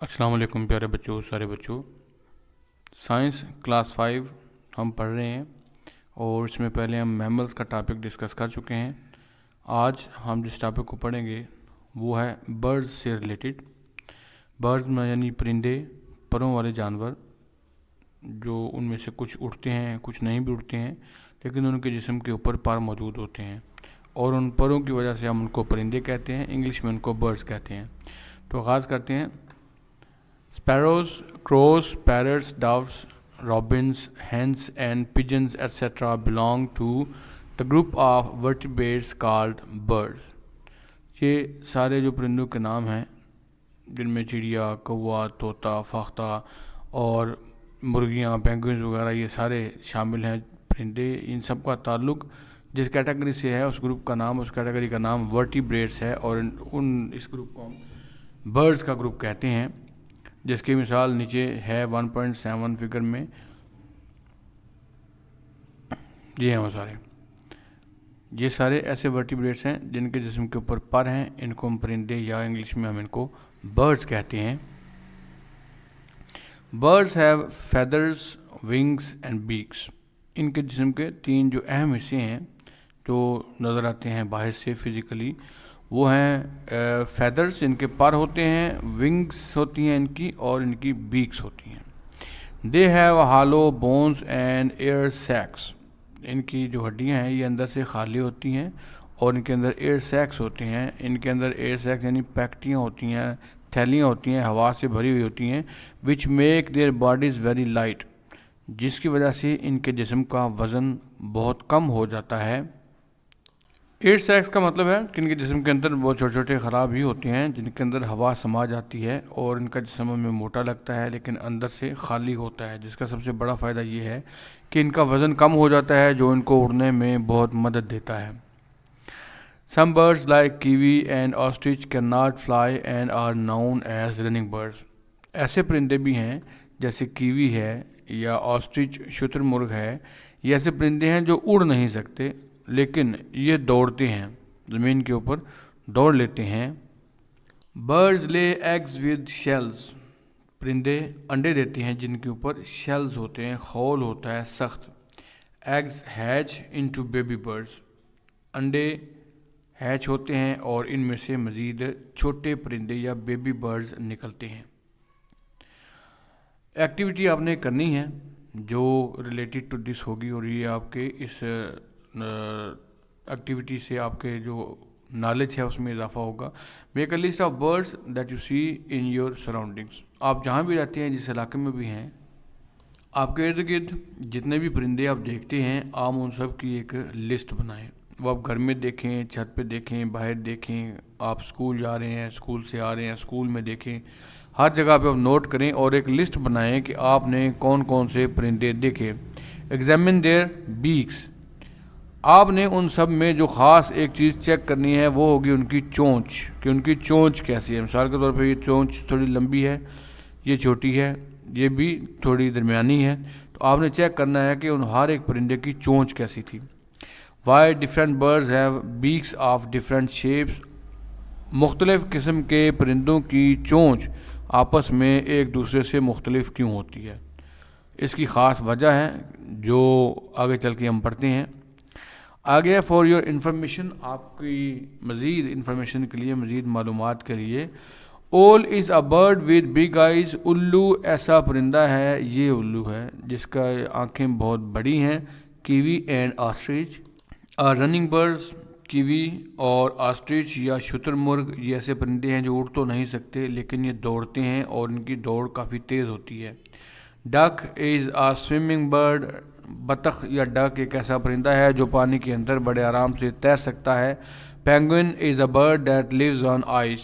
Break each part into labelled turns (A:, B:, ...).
A: अस्सलाम वालेकुम प्यारे बच्चों, सारे बच्चों। साइंस क्लास 5 हम पढ़ रहे हैं और इसमें पहले हम मैमल्स का टॉपिक डिस्कस कर चुके हैं। आज हम जिस टॉपिक को पढ़ेंगे वो है बर्ड्स से रिलेटेड। बर्ड्स में यानी परिंदे, परों वाले जानवर, जो उनमें से कुछ उड़ते हैं कुछ नहीं भी उड़ते हैं, लेकिन उनके जिस्म के ऊपर पर मौजूद होते हैं और उन परों की वजह से हम उनको परिंदे कहते हैं, इंग्लिश में उनको बर्ड्स कहते हैं। तो आगाज़ करते हैं। Sparrows, crows, parrots, doves, robins, hens and pigeons etc. belong to the group of vertebrates called birds. ये सारे जो परिंदों के नाम हैं, जिनमें चिड़िया, कौवा, तोता, फाख्ता और मुर्गियाँ, पेंगुइन्स वगैरह, ये सारे शामिल हैं परिंदे। इन सब का ताल्लुक़ जिस कैटेगरी से है उस ग्रुप का नाम, उस कैटेगरी का नाम वर्टिब्रेट्स है और इस ग्रुप को हम बर्ड्स का ग्रुप कहते हैं, जिसकी मिसाल नीचे है 1.7 फिगर में। ये हैं वो सारे, ये सारे ऐसे वर्टिब्रेट्स हैं जिनके जिस्म के ऊपर पर हैं। इनको हम परिंदे या इंग्लिश में हम इनको बर्ड्स कहते हैं। Birds have feathers, wings and beaks. इनके जिस्म के तीन जो अहम हिस्से हैं जो नज़र आते हैं बाहर से फिज़िकली, वो हैं फेदर्स, इनके पर होते हैं, विंग्स होती हैं इनकी, और इनकी बीक्स होती हैं। They have hello bones and air sacs. इनकी जो हड्डियां हैं ये अंदर से खाली होती हैं और इनके अंदर एयर सैक्स होते हैं। इनके अंदर एयर सैक्स यानी पैक्टियाँ होती हैं, थैलियाँ होती हैं, हवा से भरी हुई होती हैं, which make their bodies very light, जिसकी वजह से इनके जिस्म का वज़न बहुत कम हो जाता है। एयर सैक्स का मतलब है कि इनके जिस्म के अंदर बहुत छोटे छोटे ख़राब ही होते हैं जिनके अंदर हवा समा जाती है और इनका जिस्म में मोटा लगता है लेकिन अंदर से खाली होता है, जिसका सबसे बड़ा फ़ायदा ये है कि इनका वज़न कम हो जाता है, जो इनको उड़ने में बहुत मदद देता है। Some birds like kiwi and ostrich can not fly and are known as running birds. ऐसे परिंदे भी हैं जैसे कीवी है या ऑस्ट्रिच शुतुरमुर्ग है, ये ऐसे परिंदे हैं जो उड़ नहीं सकते लेकिन ये दौड़ते हैं, ज़मीन के ऊपर दौड़ लेते हैं। Birds lay eggs with shells. परिंदे अंडे देते हैं जिनके ऊपर शेल्स होते हैं, खोल होता है सख्त। Eggs hatch into baby birds. अंडे हैच होते हैं और इनमें से मज़ीद छोटे परिंदे या बेबी बर्ड्स निकलते हैं। एक्टिविटी आपने करनी है जो रिलेटेड टू दिस होगी और ये आपके इस एक्टिविटी से आपके जो नॉलेज है उसमें इजाफा होगा। Make a list of birds that you see in your surroundings. आप जहाँ भी रहते हैं, जिस इलाके में भी हैं, आपके इर्द गिर्द जितने भी परिंदे आप देखते हैं, आप उन सब की एक लिस्ट बनाएं। वो आप घर में देखें, छत पे देखें, बाहर देखें, आप स्कूल जा रहे हैं, स्कूल से आ रहे हैं, स्कूल में देखें, हर जगह पे आप नोट करें और एक लिस्ट बनाएं कि आपने कौन कौन से परिंदे देखे। Examine their beaks. आपने उन सब में जो ख़ास एक चीज़ चेक करनी है वो होगी उनकी चोंच, कि उनकी चोंच कैसी है। मिसाल के तौर पे ये चोंच थोड़ी लंबी है, ये छोटी है, ये भी थोड़ी दरमियानी है, तो आपने चेक करना है कि उन हर एक परिंदे की चोंच कैसी थी। Why different birds have beaks of different shapes. मुख्तलिफ़ किस्म के परिंदों की चोंच आपस में एक दूसरे से मुख्तलिफ क्यों होती है, इसकी ख़ास वजह है जो आगे चल के हम पढ़ते हैं। आगे फॉर योर इन्फॉर्मेशन, आपकी मज़ीद इन्फॉर्मेशन के लिए, मज़ीद मालूमात के लिए, ओल is a bird with big eyes. उल्लू ऐसा परिंदा है, ये उल्लू है जिसका आँखें बहुत बड़ी हैं। Kiwi and ostrich are running birds. Kiwi और ऑस्ट्रिच या शुतुरमुर्ग ये ऐसे परिंदे हैं जो उड़ तो नहीं सकते लेकिन ये दौड़ते हैं और इनकी दौड़ काफ़ी तेज़ होती है। Duck is a swimming bird. बतख या डक एक ऐसा परिंदा है जो पानी के अंदर बड़े आराम से तैर सकता है। Penguin is a bird that lives on ice.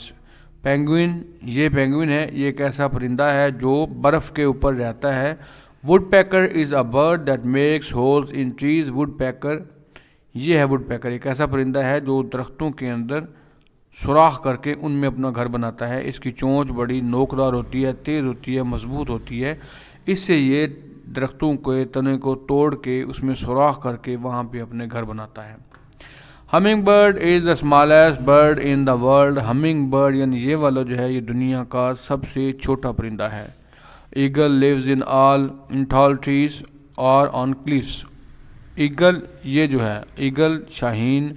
A: Penguin, ये पेंगुइन है, ये एक ऐसा परिंदा है जो बर्फ़ के ऊपर रहता है। Woodpecker is a bird that makes holes in trees. Woodpecker, ये है वुड पैकर, एक ऐसा परिंदा है जो दरख्तों के अंदर सुराख करके उनमें अपना घर बनाता है। इसकी चोंच बड़ी नोकदार होती है, तेज़ होती है, मजबूत होती है, इससे ये दरख्तों के तने को तोड़ के उसमें सुराख करके वहाँ पे अपने घर बनाता है। Humming bird is the smallest bird in the world. Humming bird یعنی یہ والا جو ہے یہ دنیا کا سب سے چھوٹا پرندہ ہے. Eagle lives in tall trees اور آن کلفس. ایگل یہ جو ہے ایگل شاہین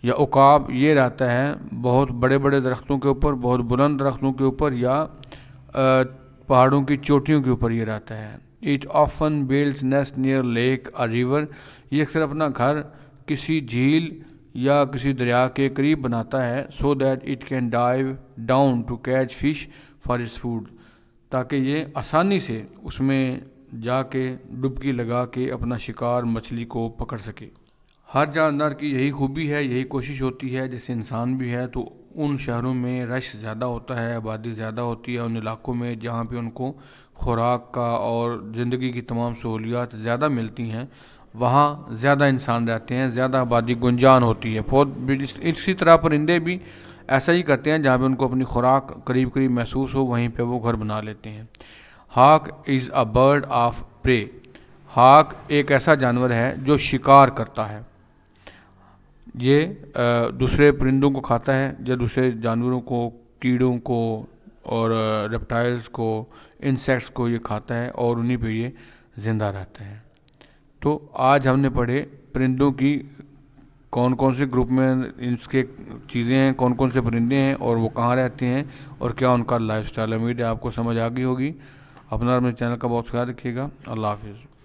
A: یا عقاب یہ رہتا ہے بہت بڑے بڑے درختوں کے اوپر, بہت بلند درختوں کے اوپر یا پہاڑوں کی چوٹیوں کے اوپر یہ رہتا ہے. It often builds nest near lake اور ریور. یہ اکثر اپنا گھر کسی جھیل یا کسی دریا کے قریب بناتا ہے. So that it can dive down to catch fish for its food. تاکہ یہ آسانی سے اس میں جا کے ڈبکی لگا کے اپنا شکار مچھلی کو پکڑ سکے. ہر جاندار کی یہی خوبی ہے, یہی کوشش ہوتی ہے, جیسے انسان بھی ہے. تو ان شہروں میں رش زیادہ ہوتا ہے, آبادی زیادہ ہوتی ہے, ان علاقوں میں جہاں پہ ان کو خوراک کا اور زندگی کی تمام سہولیات زیادہ ملتی ہیں, وہاں زیادہ انسان رہتے ہیں, زیادہ آبادی گنجان ہوتی ہے. اسی طرح پرندے بھی ایسا ہی کرتے ہیں, جہاں پہ ان کو اپنی خوراک قریب قریب محسوس ہو وہیں پہ وہ گھر بنا لیتے ہیں. ہاک از اے برڈ آف پرے. ہاک ایک ایسا جانور ہے جو شکار کرتا ہے. یہ دوسرے پرندوں کو کھاتا ہے یا دوسرے جانوروں کو, کیڑوں کو اور ریپٹائلز کو, انسیکٹس کو یہ کھاتا ہے اور انہیں پہ یہ زندہ رہتا ہے. تو آج ہم نے پڑھے پرندوں کی کون کون سے گروپ میں اس کے چیزیں ہیں, کون کون سے پرندے ہیں اور وہ کہاں رہتے ہیں اور کیا ان کا لائف سٹائل. امید ہے آپ کو سمجھ آ گئی ہوگی. اپنا اپنے چینل کا بہت خیال رکھیے گا. اللہ حافظ.